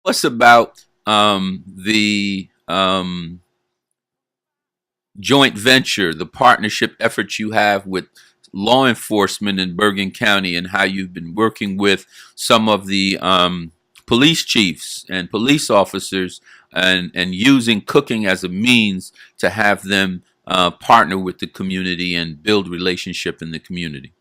us about the joint venture, the partnership efforts you have with law enforcement in Bergen County, and how you've been working with some of the police chiefs and police officers, and using cooking as a means to have them partner with the community and build relationship in the community.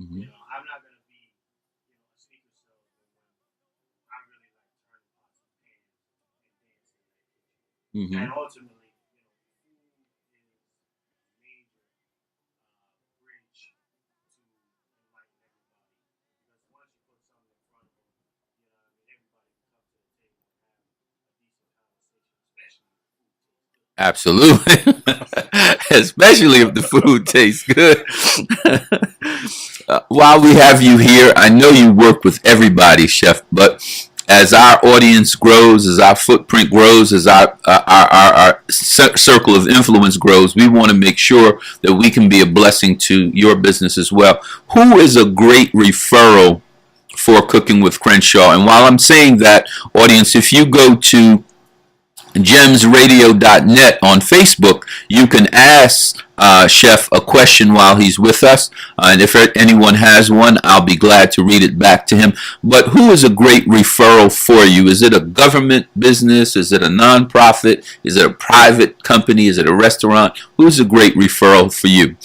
Mm-hmm. Mm-hmm. Absolutely. Especially if the food tastes good. While we have you here, I know you work with everybody, Chef, but as our audience grows, as our footprint grows, as our circle of influence grows, we want to make sure that we can be a blessing to your business as well. Who is a great referral for Cooking with Crenshaw? And while I'm saying that, audience, if you go to gemsradio.net on Facebook, you can ask Chef a question while he's with us. And if anyone has one, I'll be glad to read it back to him. But who is a great referral for you? Is it a government business? Is it a nonprofit? Is it a private company? Is it a restaurant? Who's a great referral for you?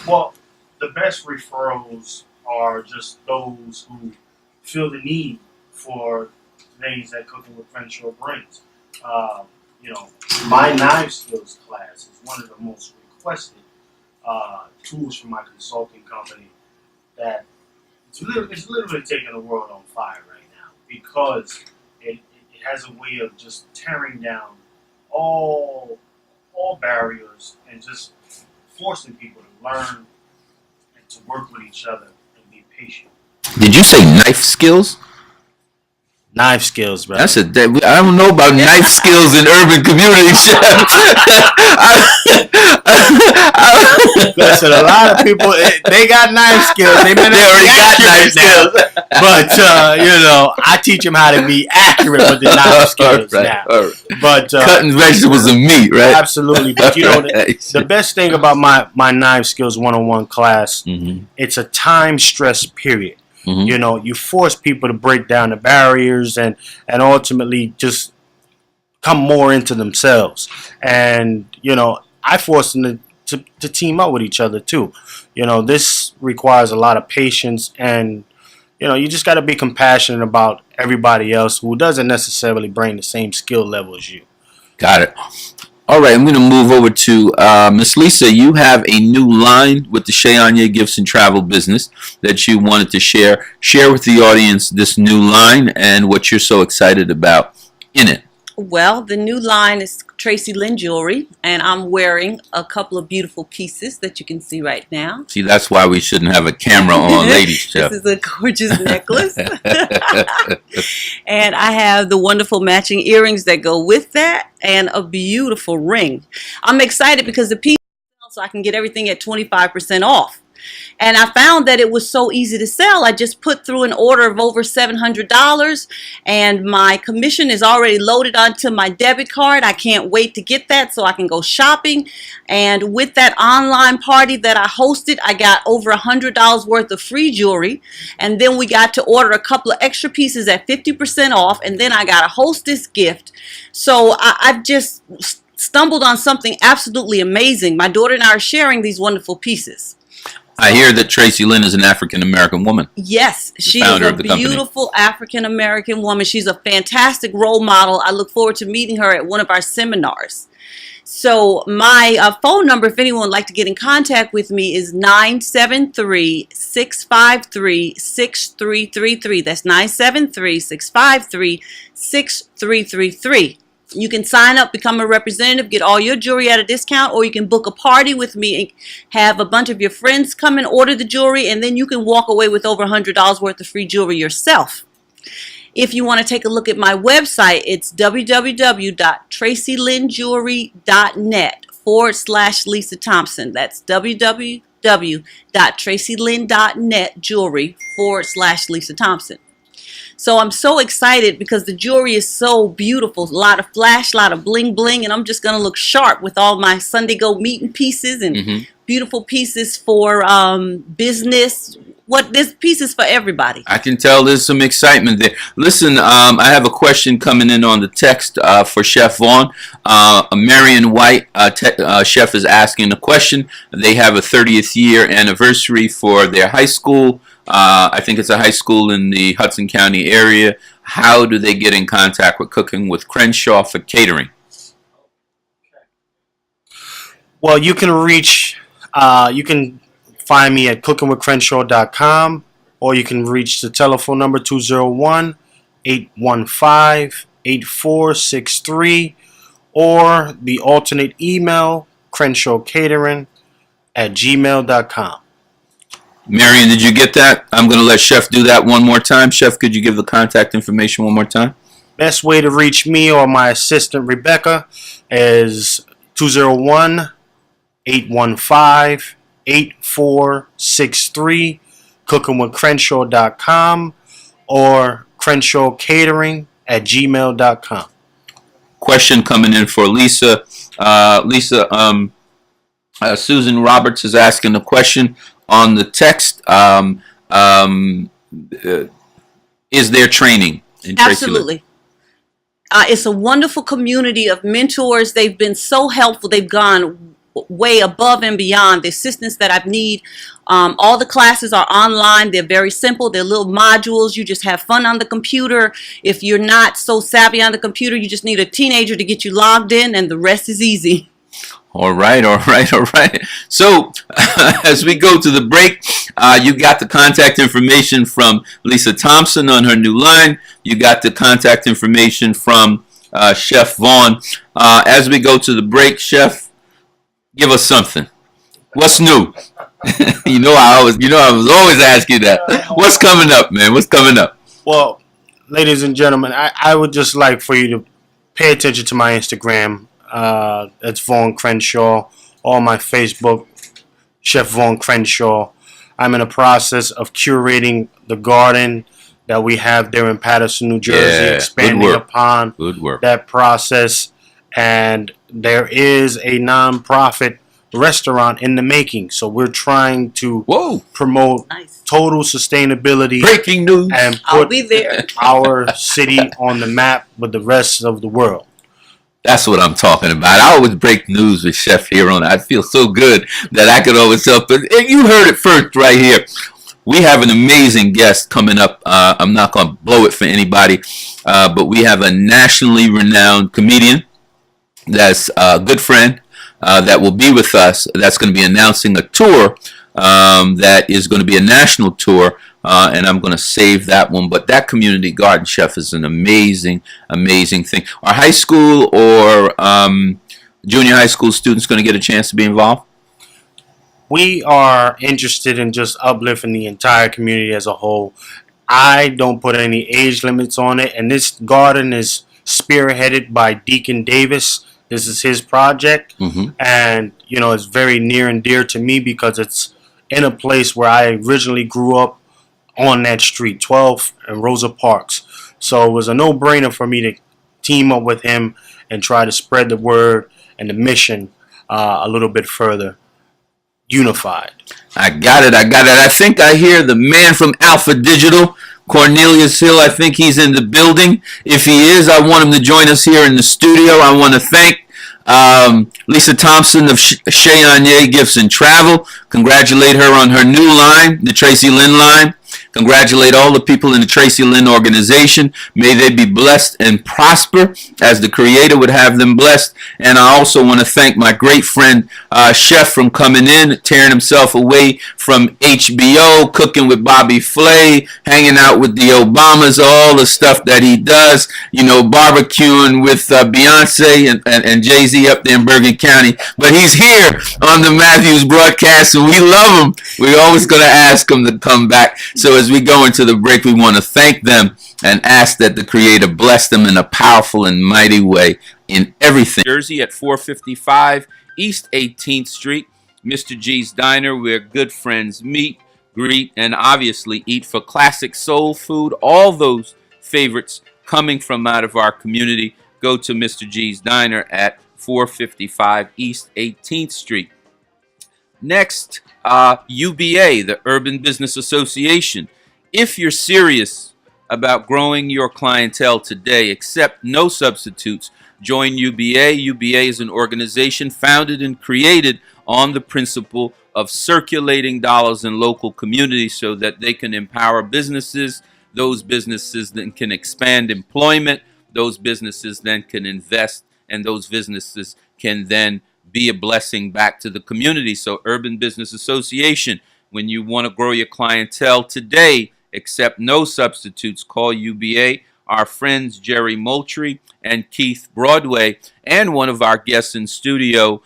Well, the best referrals are just those who feel the need for things that Cooking with Crenshaw brings. You know, my knife skills class is one of the most requested tools from my consulting company. That it's literally taking the world on fire right now, because it has a way of just tearing down all barriers and just forcing people to learn and to work with each other and be patient. Did you say knife skills? Knife skills, bro. That's I don't know about knife skills in urban communities, Chef. Listen, a lot of people, they got knife skills. They already got knife skills. But, you know, I teach them how to be accurate with the knife skills now. Right. But cutting vegetables and meat, right? Absolutely. But, you know, the best thing about my knife skills one-on-one class, mm-hmm. it's a time stress period. Mm-hmm. You know, you force people to break down the barriers and ultimately just come more into themselves. And, you know, I force them to team up with each other too. You know, this requires a lot of patience, and, you know, you just got to be compassionate about everybody else who doesn't necessarily bring the same skill level as you. Got it. All right, I'm going to move over to Miss Lisa. You have a new line with the Shayanya Gibson Travel Business that you wanted to share. Share with the audience this new line and what you're so excited about in it. Well, the new line is Tracy Lynn Jewelry, and I'm wearing a couple of beautiful pieces that you can see right now. See, that's why we shouldn't have a camera on, ladies, Chef. This is a gorgeous necklace. And I have the wonderful matching earrings that go with that, and a beautiful ring. I'm excited because the piece, so I can get everything at 25% off. And I found that it was so easy to sell. I just put through an order of over $700, and my commission is already loaded onto my debit card. I can't wait to get that so I can go shopping. And with that online party that I hosted, I got over $100 worth of free jewelry. And then we got to order a couple of extra pieces at 50% off. And then I got a hostess gift. So I've just stumbled on something absolutely amazing. My daughter and I are sharing these wonderful pieces. I hear that Tracy Lynn is an African-American woman. Yes, she is a beautiful African-American woman. She's a fantastic role model. I look forward to meeting her at one of our seminars. So my phone number, if anyone would like to get in contact with me, is 973-653-6333. That's 973-653-6333. You can sign up, become a representative, get all your jewelry at a discount, or you can book a party with me and have a bunch of your friends come and order the jewelry, and then you can walk away with over $100 worth of free jewelry yourself. If you want to take a look at my website, it's www.tracylynnjewelry.net/Lisa Thompson. That's www.tracylynn.net jewelry/Lisa Thompson. So I'm so excited because the jewelry is so beautiful. A lot of flash, a lot of bling bling, and I'm just going to look sharp with all my Sunday Go meeting pieces and beautiful pieces for business. This piece is for everybody. I can tell there's some excitement there. Listen, I have a question coming in on the text for Chef Vaughn. Marion White, Chef, is asking a question. They have a 30th year anniversary for their high school. I think it's a high school in the Hudson County area. How do they get in contact with Cooking with Crenshaw for catering? Well, you can find me at cookingwithcrenshaw.com, or you can reach the telephone number 201-815-8463, or the alternate email, crenshawcatering@gmail.com. Marion, did you get that? I'm going to let Chef do that one more time. Chef, could you give the contact information one more time? Best way to reach me or my assistant Rebecca is 201-815-8463, cookingwithcrenshaw.com, or crenshawcatering@gmail.com. Question coming in for Lisa. Susan Roberts is asking a question on the text. Is there training in Tracy Lynn? Absolutely. It's a wonderful community of mentors. They've been so helpful. They've gone way above and beyond the assistance that I need. All the classes are online. They're very simple. They're little modules. You just have fun on the computer. If you're not so savvy on the computer, you just need a teenager to get you logged in, and the rest is easy. All right. So, as we go to the break, you got the contact information from Lisa Thompson on her new line. You got the contact information from Chef Vaughn. As we go to the break, Chef, give us something. What's new? I was always asking that. What's coming up, man? What's coming up? Well, ladies and gentlemen, I would just like for you to pay attention to my Instagram. That's Vaughn Crenshaw. Or my Facebook, Chef Vaughn Crenshaw. I'm in the process of curating the garden that we have there in Paterson, New Jersey, expanding upon that process. And there is a nonprofit restaurant in the making. So we're trying to promote total sustainability. Breaking news. And I'll put be there. our city on the map with the rest of the world. That's what I'm talking about. I always break news with Chef here on. I feel so good that I could always help. But you heard it first right here. We have an amazing guest coming up. I'm not going to blow it for anybody, but we have a nationally renowned comedian that's a good friend that will be with us. That's going to be announcing a tour that is going to be a national tour. And I'm going to save that one. But that community garden, Chef, is an amazing, amazing thing. Are high school or junior high school students going to get a chance to be involved? We are interested in just uplifting the entire community as a whole. I don't put any age limits on it. And this garden is spearheaded by Deacon Davis. This is his project. And, it's very near and dear to me because it's in a place where I originally grew up, on that street, 12 and Rosa Parks. So it was a no-brainer for me to team up with him and try to spread the word and the mission a little bit further unified. I got it. I think I hear the man from Alpha Digital, Cornelius Hill. I think he's in the building. If he is, I want him to join us here in the studio. I want to thank Lisa Thompson of Cheyenne Gifts and Travel. Congratulate her on her new line, the Tracy Lynn line. Congratulate all the people in the Tracy Lynn organization. May they be blessed and prosper as the Creator would have them blessed. And I also want to thank my great friend Chef from coming in, tearing himself away from HBO, cooking with Bobby Flay, hanging out with the Obamas, all the stuff that he does, you know, barbecuing with Beyonce and Jay-Z up there in Bergen County. But he's here on the Matthews broadcast, and we love him. We're always going to ask him to come back. So as we go into the break, we want to thank them and ask that the Creator bless them in a powerful and mighty way in everything. Jersey at 455 East 18th Street, Mr. G's Diner, where good friends meet, greet, and obviously eat for classic soul food. All those favorites coming from out of our community. Go to Mr. G's Diner at 455 East 18th Street. Next, UBA, the Urban Business Association. If you're serious about growing your clientele today, accept no substitutes. Join UBA. UBA is an organization founded and created on the principle of circulating dollars in local communities so that they can empower businesses. Those businesses then can expand employment. Those businesses then can invest, and those businesses can then be a blessing back to the community. So Urban Business Association, when you want to grow your clientele today, accept no substitutes. Call UBA. Our friends Jerry Moultrie and Keith Broadway, and one of our guests in studio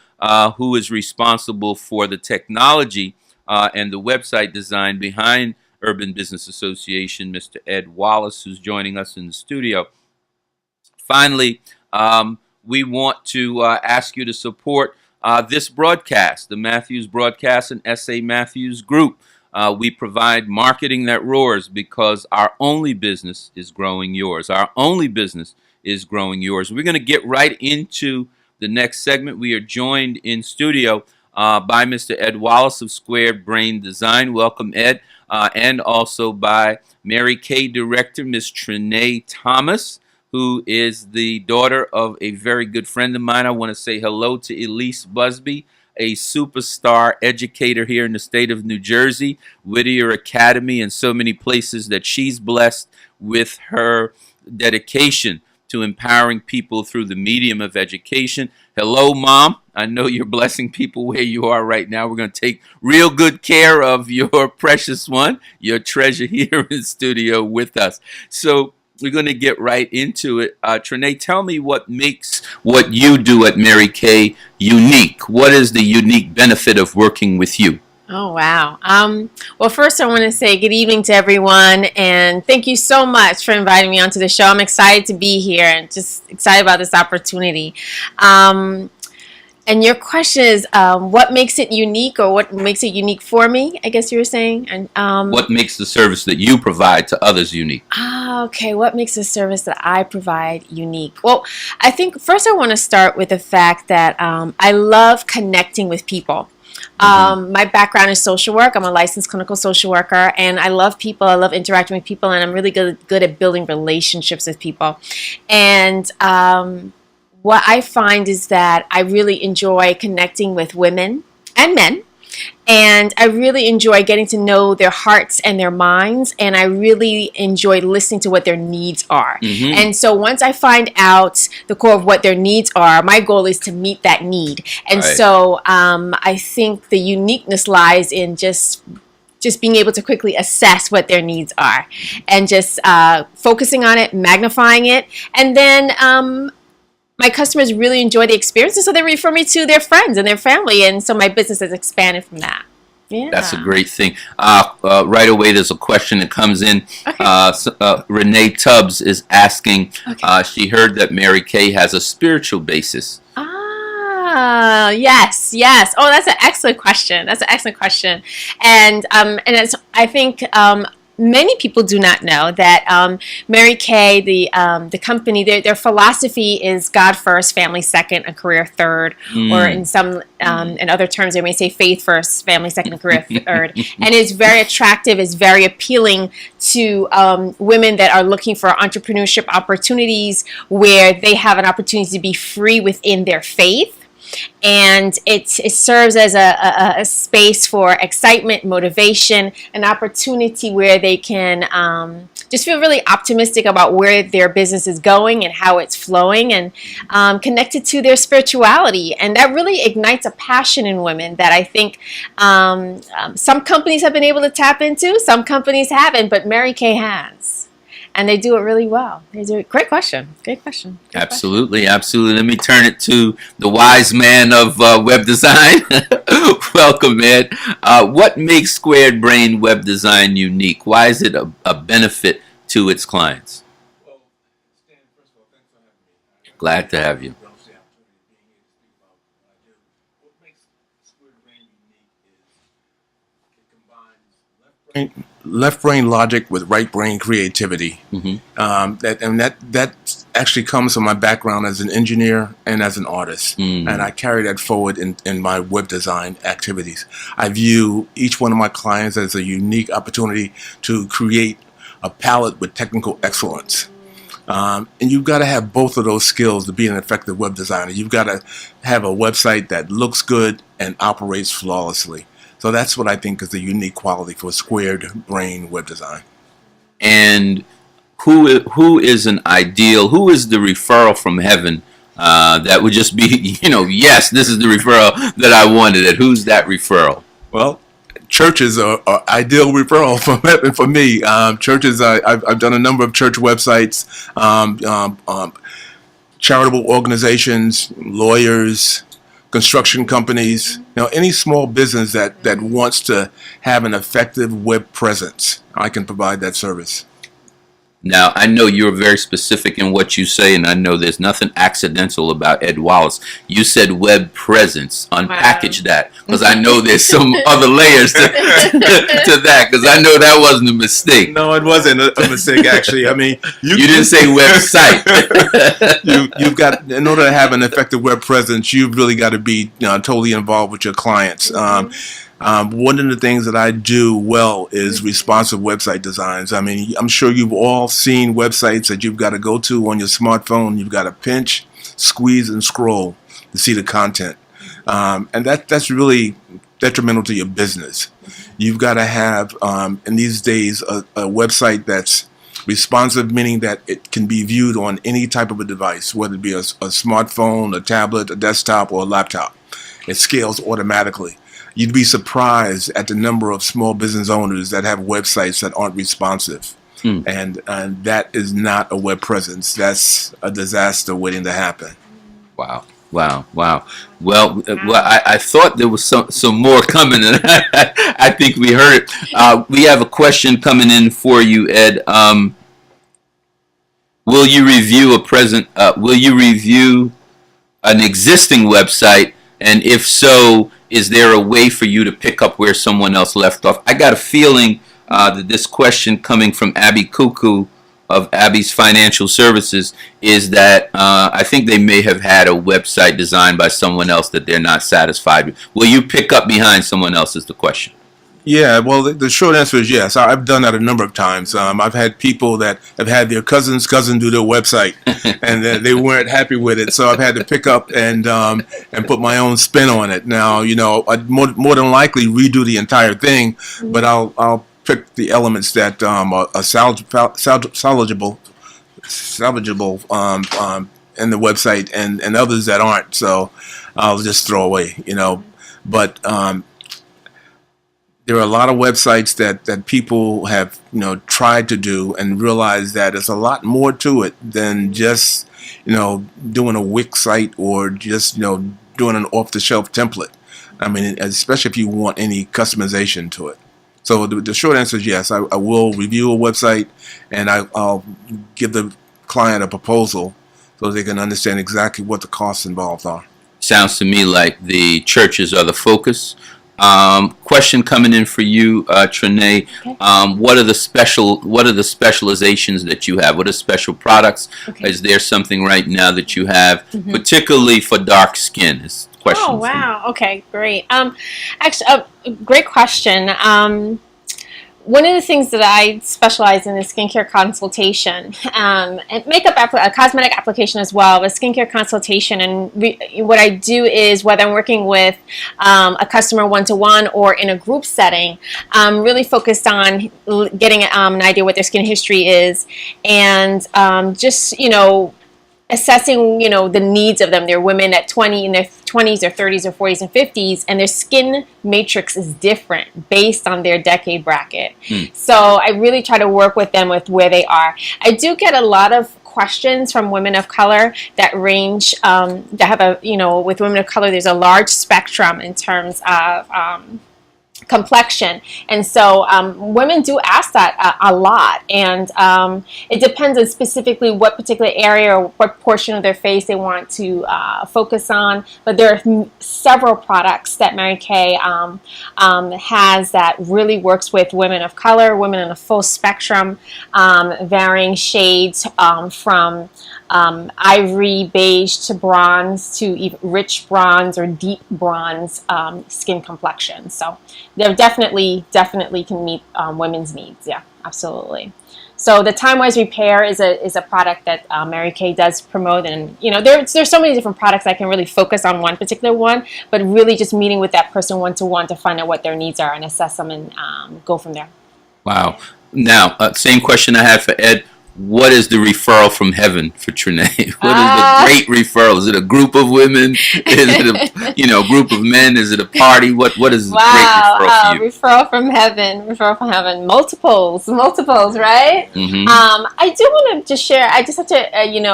who is responsible for the technology and the website design behind Urban Business Association, Mr. Ed Wallace, who's joining us in the studio. Finally, we want to ask you to support this broadcast, the Matthews Broadcast and S.A. Matthews Group. We provide marketing that roars because our only business is growing yours. Our only business is growing yours. We're going to get right into the next segment. We are joined in studio by Mr. Ed Wallace of Squared Brain Design. Welcome, Ed. And also by Mary Kay Director, Ms. Trinae Thomas, who is the daughter of a very good friend of mine. I want to say hello to Elise Busby, a superstar educator here in the state of New Jersey, Whittier Academy, and so many places that she's blessed with her dedication to empowering people through the medium of education. Hello, Mom. I know you're blessing people where you are right now. We're going to take real good care of your precious one, your treasure here in studio with us. So we're going to get right into it. Trinae, tell me what makes what you do at Mary Kay unique. What is the unique benefit of working with you? Oh, wow. Well, first I want to say good evening to everyone, and thank you so much for inviting me onto the show. I'm excited to be here and just excited about this opportunity. And your question is, what makes it unique, or what makes it unique for me, I guess you were saying? And what makes the service that you provide to others unique? Okay, what makes the service that I provide unique? Well, I think first I want to start with the fact that I love connecting with people. My background is social work. I'm a licensed clinical social worker, and I love people. I love interacting with people, and I'm really good at building relationships with people. And what I find is that I really enjoy connecting with women and men, and I really enjoy getting to know their hearts and their minds, and I really enjoy listening to what their needs are. And so once I find out the core of what their needs are, my goal is to meet that need. And so I think the uniqueness lies in just being able to quickly assess what their needs are, and just focusing on it, magnifying it, and then my customers really enjoy the experience, and so they refer me to their friends and their family, and so my business has expanded from that. Yeah. That's a great thing. Right away, there's a question that comes in. Okay. Renee Tubbs is asking, she heard that Mary Kay has a spiritual basis. Yes. Oh, that's an excellent question. And it's, I think many people do not know that Mary Kay, the company, their philosophy is God first, family second, and career third. Or in some in other terms, they may say faith first, family second, and career third. And it's very attractive. It's very appealing to women that are looking for entrepreneurship opportunities where they have an opportunity to be free within their faith. and it serves as a space for excitement, motivation, an opportunity where they can just feel really optimistic about where their business is going and how it's flowing, and connected to their spirituality. And that really ignites a passion in women that I think some companies have been able to tap into, some companies haven't, but Mary Kay has. And they do it really well. They do it. Great question. Great question. Great Absolutely, absolutely. Let me turn it to the wise man of web design. Welcome, Ed. What makes Squared Brain Web Design unique? Why is it a benefit to its clients? Well, Stan, first of all, thanks for having me. Glad to have you. What makes Squared Brain unique is it combines left brain logic with right brain creativity. That actually comes from my background as an engineer and as an artist, and I carry that forward in my web design activities. I view each one of my clients as a unique opportunity to create a palette with technical excellence. And you've got to have both of those skills to be an effective web designer. You've got to have a website that looks good and operates flawlessly. So that's what I think is the unique quality for Squared Brain Web Design. And who is an ideal, who is the referral from heaven that would just be, yes, this is the referral that I wanted. Who's that referral? Well, churches are ideal referral from heaven for me. Churches, I've done a number of church websites, charitable organizations, lawyers, construction companies, any small business that wants to have an effective web presence. I can provide that service. Now, I know you're very specific in what you say, and I know there's nothing accidental about Ed Wallace. You said web presence. Unpackage that, because I know there's some other layers to that, because I know that wasn't a mistake. No, it wasn't a mistake, actually. I mean, you didn't say website. You've got, in order to have an effective web presence, you've really got to be totally involved with your clients. One of the things that I do well is responsive website designs. I mean, I'm sure you've all seen websites that you've got to go to on your smartphone. You've got to pinch, squeeze, and scroll to see the content. And that's really detrimental to your business. You've got to have, in these days, a website that's responsive, meaning that it can be viewed on any type of a device, whether it be a smartphone, a tablet, a desktop, or a laptop. It scales automatically. You'd be surprised at the number of small business owners that have websites that aren't responsive. And that is not a web presence. That's a disaster waiting to happen. Wow. Well, I thought there was some more coming, and I think we heard it. We have a question coming in for you, Ed. Will you review will you review an existing website, and if so, is there a way for you to pick up where someone else left off? I got a feeling that this question coming from Abby Cuckoo of Abby's Financial Services is that I think they may have had a website designed by someone else that they're not satisfied with. Will you pick up behind someone else is the question. Yeah, well, the short answer is yes. I've done that a number of times. I've had people that have had their cousin's cousin do their website, and they weren't happy with it, so I've had to pick up and put my own spin on it. Now, I'd more than likely redo the entire thing, but I'll pick the elements that are salvageable in the website, and others that aren't. So I'll just throw away, But there are a lot of websites that people have tried to do and realize that there's a lot more to it than just doing a Wix site or just doing an off-the-shelf template. I mean, especially if you want any customization to it. So the short answer is yes. I will review a website, and I'll give the client a proposal so they can understand exactly what the costs involved are. Sounds to me like the churches are the focus. Question coming in for you, Trinae. Okay. What are the specializations that you have? What are special products? Okay. Is there something right now that you have, particularly for dark skin? Oh, wow. Okay, great. Actually, great question. one of the things that I specialize in is skincare consultation, and makeup, cosmetic application as well, but skincare consultation. And what I do is, whether I'm working with a customer one-to-one or in a group setting, I'm really focused on getting an idea what their skin history is, and just, assessing, the needs of them. They're women in their 20s or 30s or 40s and 50s, and their skin matrix is different based on their decade bracket. So I really try to work with them with where they are. I do get a lot of questions from women of color that range, that have with women of color, there's a large spectrum in terms of complexion, and so women do ask that a lot, and it depends on specifically what particular area or what portion of their face they want to focus on. But there are several products that Mary Kay has that really works with women of color, women in a full spectrum, varying shades from ivory beige to bronze to even rich bronze or deep bronze skin complexion. So they definitely can meet women's needs. Yeah, absolutely. So the Time-Wise Repair is a product that Mary Kay does promote, and there's so many different products. I can really focus on one particular one, but really just meeting with that person one-to-one to find out what their needs are and assess them and go from there. Wow. Now, same question I had for Ed. What is the referral from heaven for Trinae? What is the great referral? Is it a group of women? Is it a group of men? Is it a party? What is the great referral for you? Referral from heaven. Referral from heaven. Multiples, right? Mm-hmm. I do want to just share. I just have to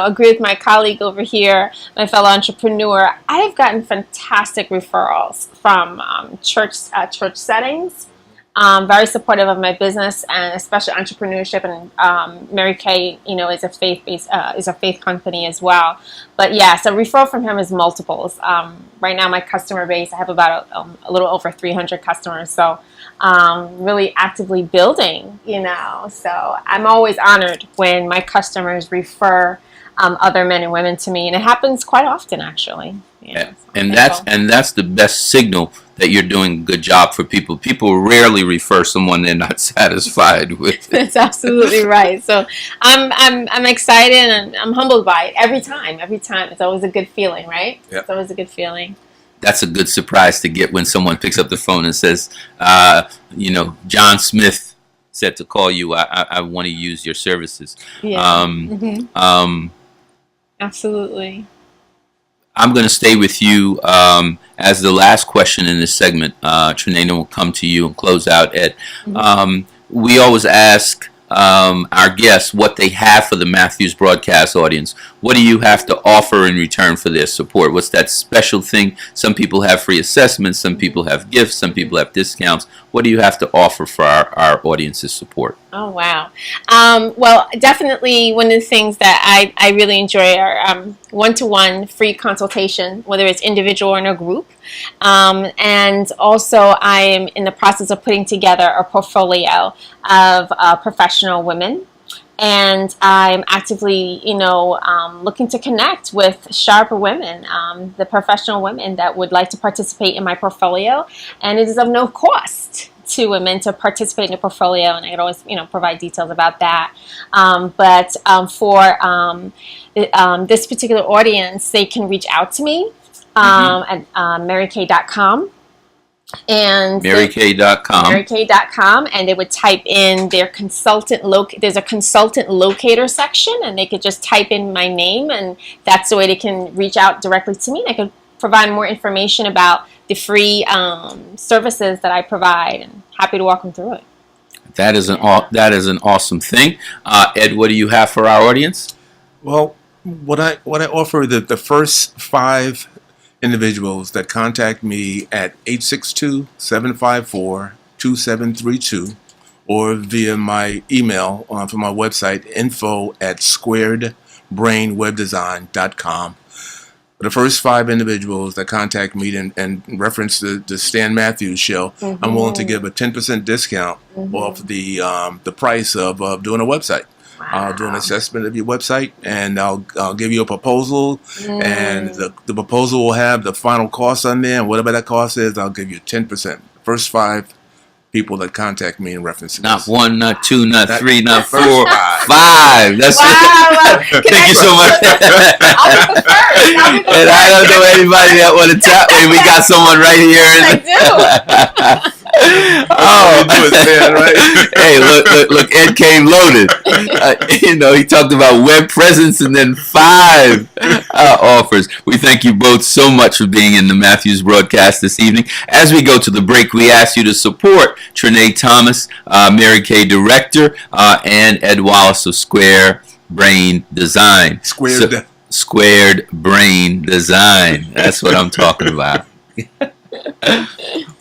agree with my colleague over here, my fellow entrepreneur. I have gotten fantastic referrals from church settings. Very supportive of my business and especially entrepreneurship, and Mary Kay, is a faith company as well. But yeah, so referral from him is multiples. Right now, my customer base, I have about a little over 300 customers. So really actively building, So I'm always honored when my customers refer other men and women to me, and it happens quite often, actually. Yeah. And that's the best signal that you're doing a good job for people. People rarely refer someone they're not satisfied with. That's absolutely right. So I'm excited and I'm humbled by it every time. It's always a good feeling, right? Yep. It's always a good feeling. That's a good surprise to get when someone picks up the phone and says, John Smith said to call you. I want to use your services. Yeah. Absolutely. I'm going to stay with you as the last question in this segment. Trinae, will come to you and close out, Ed. We always ask our guests what they have for the Matthews broadcast audience. What do you have to offer in return for their support? What's that special thing? Some people have free assessments, some people have gifts, some people have discounts. What do you have to offer for our audience's support? Oh, wow. Well, definitely one of the things that I really enjoy are one-to-one free consultation, whether it's individual or in a group. And also I am in the process of putting together a portfolio of professional women. And I'm actively, looking to connect with sharper women, the professional women that would like to participate in my portfolio. And it is of no cost to women to participate in the portfolio, and I could always, provide details about that. But for this particular audience, they can reach out to me at marykay.com. And marykay.com, and they would type in their consultant there's a consultant locator section, and they could just type in my name, and that's the way they can reach out directly to me. I could provide more information about the free services that I provide, and happy to walk them through it. That is an awesome thing. Ed, what do you have for our audience? Well, what I offer the first 5 individuals that contact me at 862-754-2732 or via my email from my website, info@squaredbrainwebdesign.com. The first 5 individuals that contact me and reference the Stan Matthews show, I'm willing to give a 10% discount off the price of doing a website. Wow. I'll do an assessment of your website, and I'll give you a proposal, and the proposal will have the final cost on there, and whatever that cost is, I'll give you 10%. First 5 people that contact me in reference to Not this. one, not two, not That- three, not first four, five. five. That's Wow. Thank you so much. I'll be the first. I'll be the And I don't know anybody that want to tap. Hey, we got someone right here. I do. Oh, do it, man, right? Hey, look! Ed came loaded. He talked about web presence and then 5 offers. We thank you both so much for being in the Matthews broadcast this evening. As we go to the break, we ask you to support Trinae Thomas, Mary Kay Director, and Ed Wallace of Square Brain Design. Squared Brain Design. That's what I'm talking about.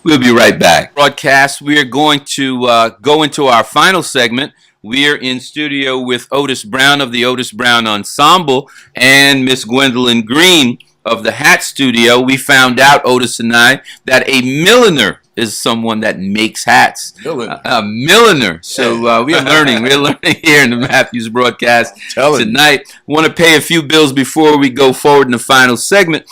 We'll be right back. Broadcast, we are going to go into our final segment. We're in studio with Otis Brown of the Otis Brown Ensemble and Miss Gwendolyn Green of the Hat Studio. We found out, Otis and I, that a milliner is someone that makes hats. A milliner. So we're learning. We're learning here in the Matthews broadcast tonight. Want to pay a few bills before we go forward in the final segment.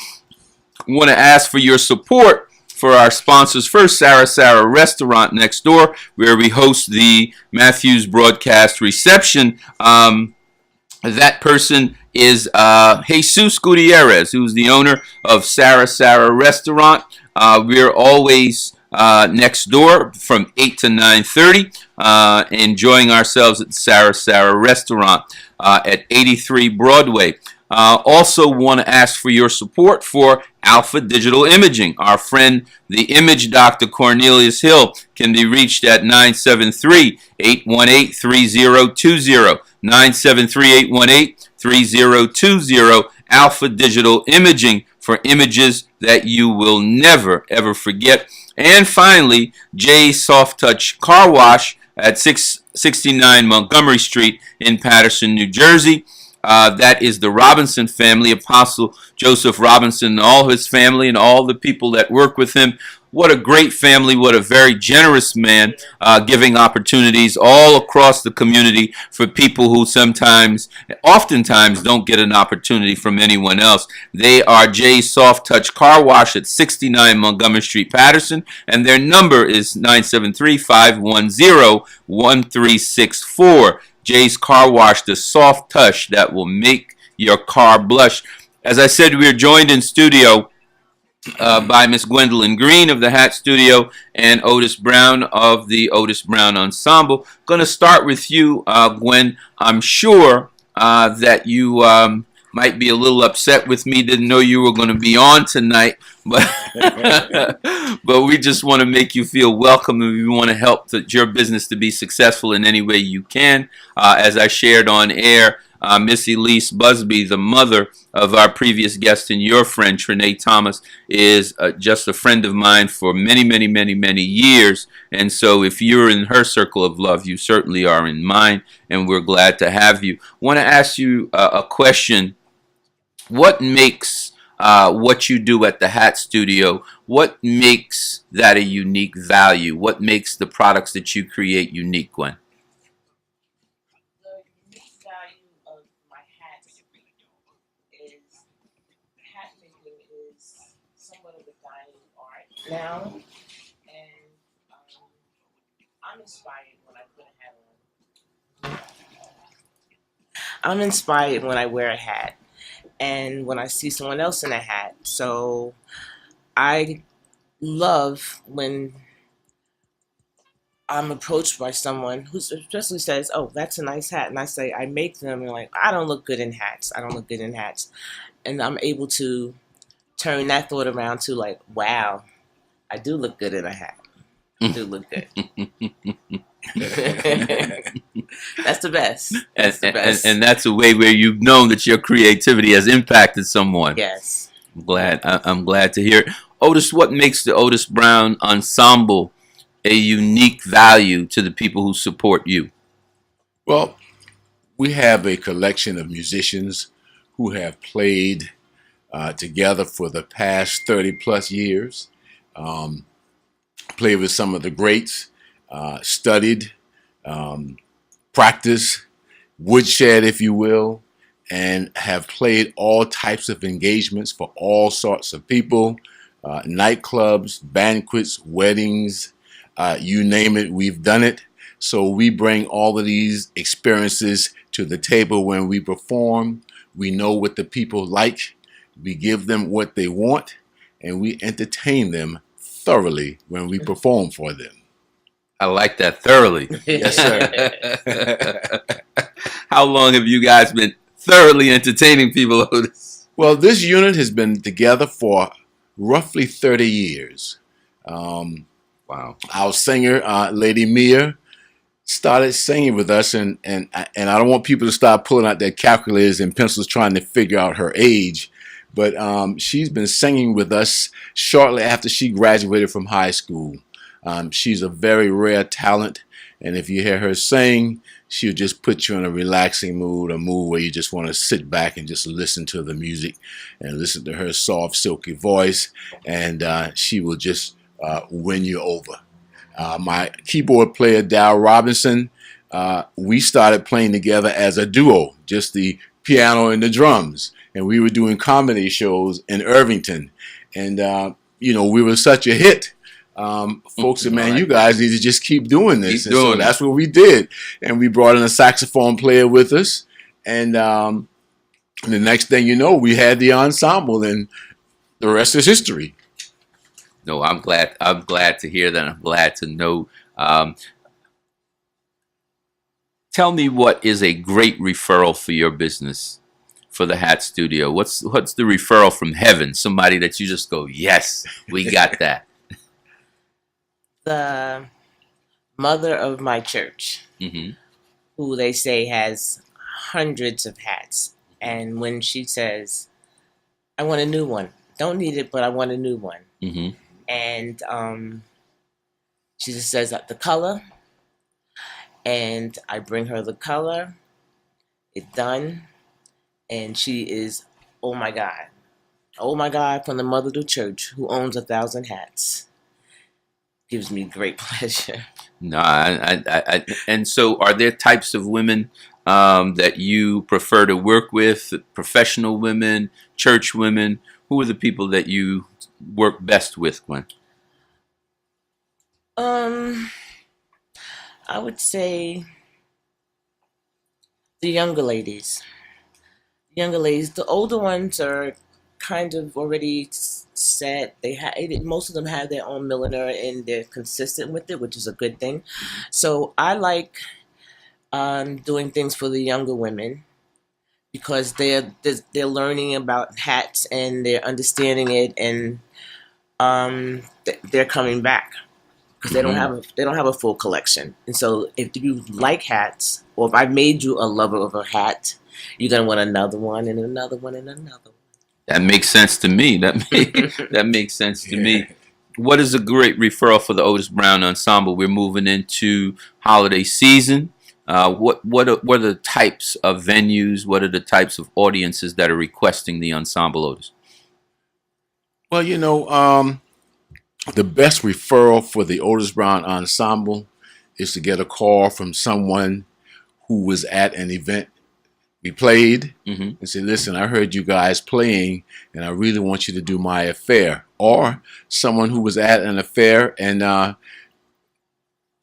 Want to ask for your support for our sponsors. First, Sarah Restaurant next door, where we host the Matthews broadcast reception. That person is Jesus Gutierrez, who's the owner of Sarah Restaurant. We're always next door from 8 to 9:30, enjoying ourselves at Sarah Restaurant at 83 Broadway. Also want to ask for your support for Alpha Digital Imaging. Our friend, the image doctor Cornelius Hill, can be reached at 973-818-3020. 973-818-3020. Alpha Digital Imaging for images that you will never, ever forget. And finally, Jay's Soft Touch Car Wash at 669 Montgomery Street in Paterson, New Jersey. That is the Robinson family, Apostle Joseph Robinson and all his family and all the people that work with him. What a great family. What a very generous man, giving opportunities all across the community for people who oftentimes don't get an opportunity from anyone else. They are Jay's Soft Touch Car Wash at 69 Montgomery Street, Paterson, and their number is 973-510-1364. Jay's Car Wash, the soft touch that will make your car blush. As I said, we are joined in studio by Miss Gwendolyn Green of the Hat Studio and Otis Brown of the Otis Brown Ensemble. Going to start with you, Gwen. I'm sure that you might be a little upset with me. Didn't know you were going to be on tonight, but but we just want to make you feel welcome, and we want to help your business to be successful in any way you can. As I shared on air, Miss Elise Busby, the mother of our previous guest and your friend Trinae Thomas, is just a friend of mine for many, many, many, many years. And so if you're in her circle of love, you certainly are in mine, and we're glad to have you. Want to ask you a question. What makes what you do at the Hat Studio, what makes that a unique value? What makes the products that you create unique, Gwen? The unique value of my hats is hat making is somewhat of a dying art now, and I'm inspired when I put a hat on. I'm inspired when I wear a hat and when I see someone else in a hat. So I love when I'm approached by someone who especially says, "Oh, that's a nice hat," and I say, "I make them," and like, "I don't look good in hats. I don't look good in hats," and I'm able to turn that thought around to like, "Wow, I do look good in a hat. I do look good." That's the best. That's the best. And that's a way where you've known that your creativity has impacted someone. Yes. I'm glad to hear it. Otis, what makes the Otis Brown Ensemble a unique value to the people who support you? Well, we have a collection of musicians who have played together for the past 30 plus years, played with some of the greats, studied, practiced, woodshed, if you will, and have played all types of engagements for all sorts of people, nightclubs, banquets, weddings, You name it, we've done it. So we bring all of these experiences to the table when we perform. We know what the people like. We give them what they want, and we entertain them thoroughly when we perform for them. I like that thoroughly. Yes, sir. How long have you guys been thoroughly entertaining people, Otis? Well, this unit has been together for roughly 30 years. Wow. Our singer, Lady Mia, started singing with us, and I don't want people to start pulling out their calculators and pencils trying to figure out her age, but she's been singing with us shortly after she graduated from high school. She's a very rare talent, and if you hear her sing, she'll just put you in a relaxing mood, a mood where you just want to sit back and just listen to the music and listen to her soft, silky voice, and she will just win you over. My keyboard player, Dal Robinson, we started playing together as a duo, just the piano and the drums, and we were doing comedy shows in Irvington, and we were such a hit. Folks said, man, you guys need to just keep doing this. Keep doing so that's what we did. And we brought in a saxophone player with us. And the next thing you know, we had the ensemble, and the rest is history. No, I'm glad to hear that. I'm glad to know. Tell me, what is a great referral for your business, for the Hat Studio? What's the referral from heaven? Somebody that you just go, yes, we got that. The mother of my church, who they say has hundreds of hats, and when she says, I want a new one, don't need it, but I want a new one. And she just says the color, and I bring her the color, it's done, and she is, oh my God, from the mother of the church who owns 1,000 hats. Gives me great pleasure. No, and so are there types of women that you prefer to work with? Professional women, church women? Who are the people that you work best with, Gwen? I would say the younger ladies. The older ones are kind of already set. Most of them have their own milliner, and they're consistent with it, which is a good thing. So I like doing things for the younger women, because they're learning about hats and they're understanding it, and they're coming back because they don't have a full collection. And so if you like hats, or if I made you a lover of a hat, you're gonna want another one and another one and another one. That makes sense to me. That makes sense to me. What is a great referral for the Otis Brown Ensemble? We're moving into holiday season. What are the types of venues? What are the types of audiences that are requesting the Ensemble, Otis? Well, the best referral for the Otis Brown Ensemble is to get a call from someone who was at an event we played, and say, listen, I heard you guys playing, and I really want you to do my affair. Or someone who was at an affair and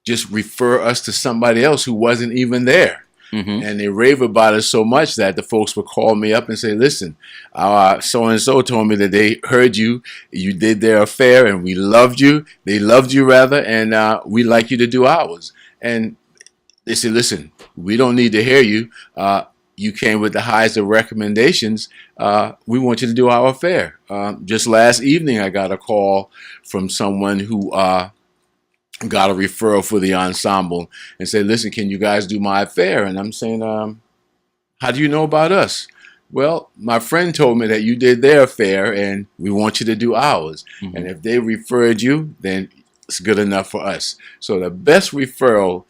just refer us to somebody else who wasn't even there. And they rave about it so much that the folks would call me up and say, listen, so-and-so told me that they heard you did their affair, and we loved you. They loved you, rather, and we'd like you to do ours. And they said, listen, we don't need to hear you. You came with the highest of recommendations. We want you to do our affair. Just last evening, I got a call from someone who got a referral for the ensemble and said, listen, can you guys do my affair? And I'm saying, how do you know about us? Well, my friend told me that you did their affair, and we want you to do ours. And if they referred you, then it's good enough for us. So the best referral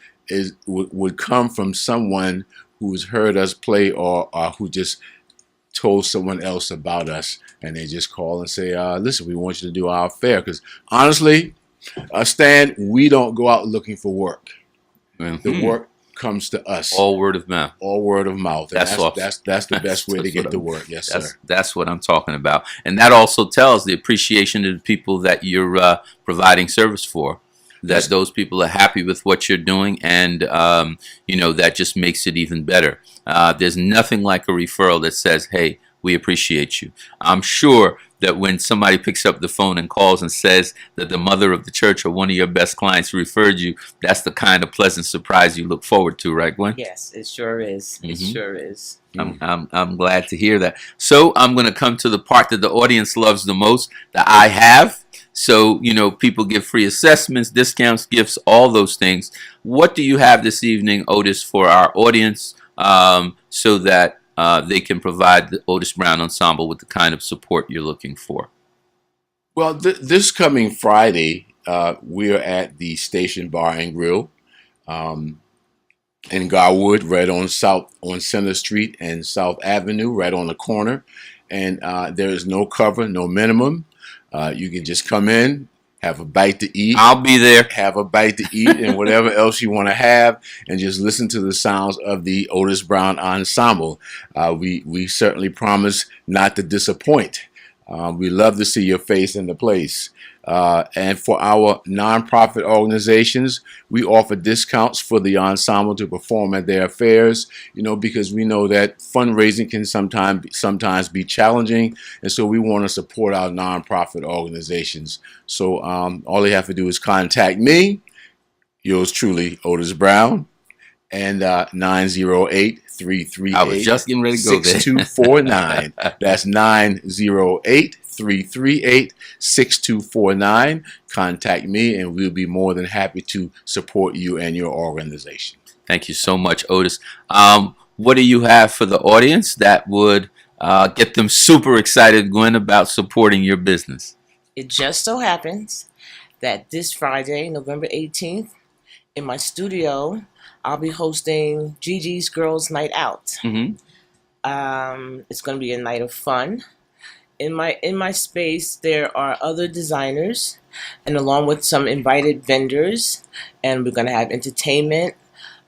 would come from someone who's heard us play, or who just told someone else about us, and they just call and say, listen, we want you to do our affair. Because honestly, Stan, we don't go out looking for work. The work comes to us. All word of mouth. All word of mouth. That's the best way to get the work. Yes, sir. That's what I'm talking about. And that also tells the appreciation of the people that you're providing service for. that those people are happy with what you're doing, and that just makes it even better. There's nothing like a referral that says, "Hey, we appreciate you." I'm sure that when somebody picks up the phone and calls and says that the mother of the church or one of your best clients referred you, that's the kind of pleasant surprise you look forward to, right, Gwen? Yes, it sure is. It Mhm. sure is. I'm glad to hear that. So I'm going to come to the part that the audience loves the most, that I have. So, people give free assessments, discounts, gifts, all those things. What do you have this evening, Otis, for our audience, so that they can provide the Otis Brown Ensemble with the kind of support you're looking for? Well, this coming Friday, we're at the Station Bar and Grill in Garwood, right on Center Street and South Avenue, right on the corner. And there is no cover, no minimum. You can just come in, have a bite to eat. I'll be there. Have a bite to eat and whatever else you want to have, and just listen to the sounds of the Otis Brown Ensemble. We certainly promise not to disappoint. We love to see your face in the place. And for our nonprofit organizations, we offer discounts for the ensemble to perform at their affairs, because we know that fundraising can sometimes be challenging. And so we want to support our nonprofit organizations. So all they have to do is contact me, yours truly, Otis Brown, and 908-338. I was just getting ready to go there. 6249. That's 908-338-6249. Contact me, and we'll be more than happy to support you and your organization. Thank you so much, Otis. What do you have for the audience that would get them super excited, Gwen, about supporting your business? It just so happens that this Friday, November 18th, in my studio, I'll be hosting Gigi's Girls Night Out. Mm-hmm. It's going to be a night of fun. In my space, there are other designers, and along with some invited vendors, and we're going to have entertainment,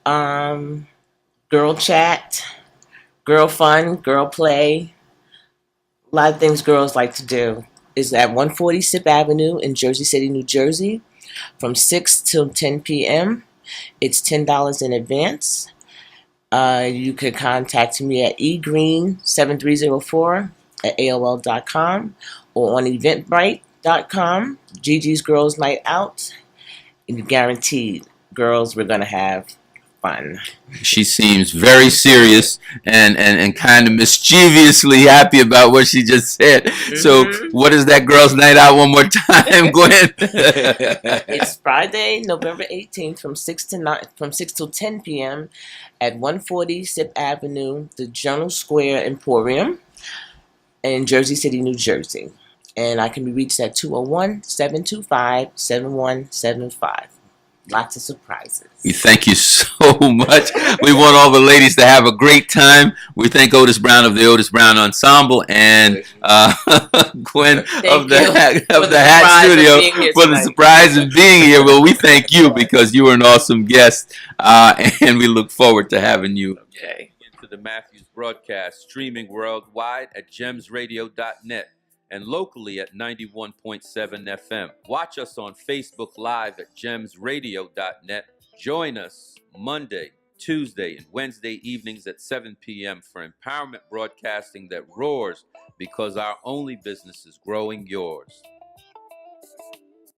girl chat, girl fun, girl play, a lot of things girls like to do. Is at 140 Sip Avenue in Jersey City, New Jersey, from 6 till 10 p.m. It's $10 in advance. You can contact me at egreen7304@aol.com or on eventbrite.com. Gigi's Girls Night Out. And guaranteed, girls, we're going to have fun. She seems very serious and kind of mischievously happy about what she just said. Mm-hmm. So what is that girls' night out one more time, Gwen? It's Friday, November 18th from 6 till 10 p.m. at 140 Sip Avenue, the Journal Square Emporium in Jersey City, New Jersey. And I can be reached at 201-725-7175. Lots of surprises. We thank you so much. We want all the ladies to have a great time. We thank Otis Brown of the Otis Brown Ensemble and Gwen of the Hat Studio for the surprise of being here. Well, we thank you because you were an awesome guest, and we look forward to having you. Okay. Into the Matthews broadcast, streaming worldwide at gemsradio.net. and locally at 91.7 FM. Watch us on Facebook Live at gemsradio.net. Join us Monday, Tuesday, and Wednesday evenings at 7 p.m. for empowerment broadcasting that roars because our only business is growing yours.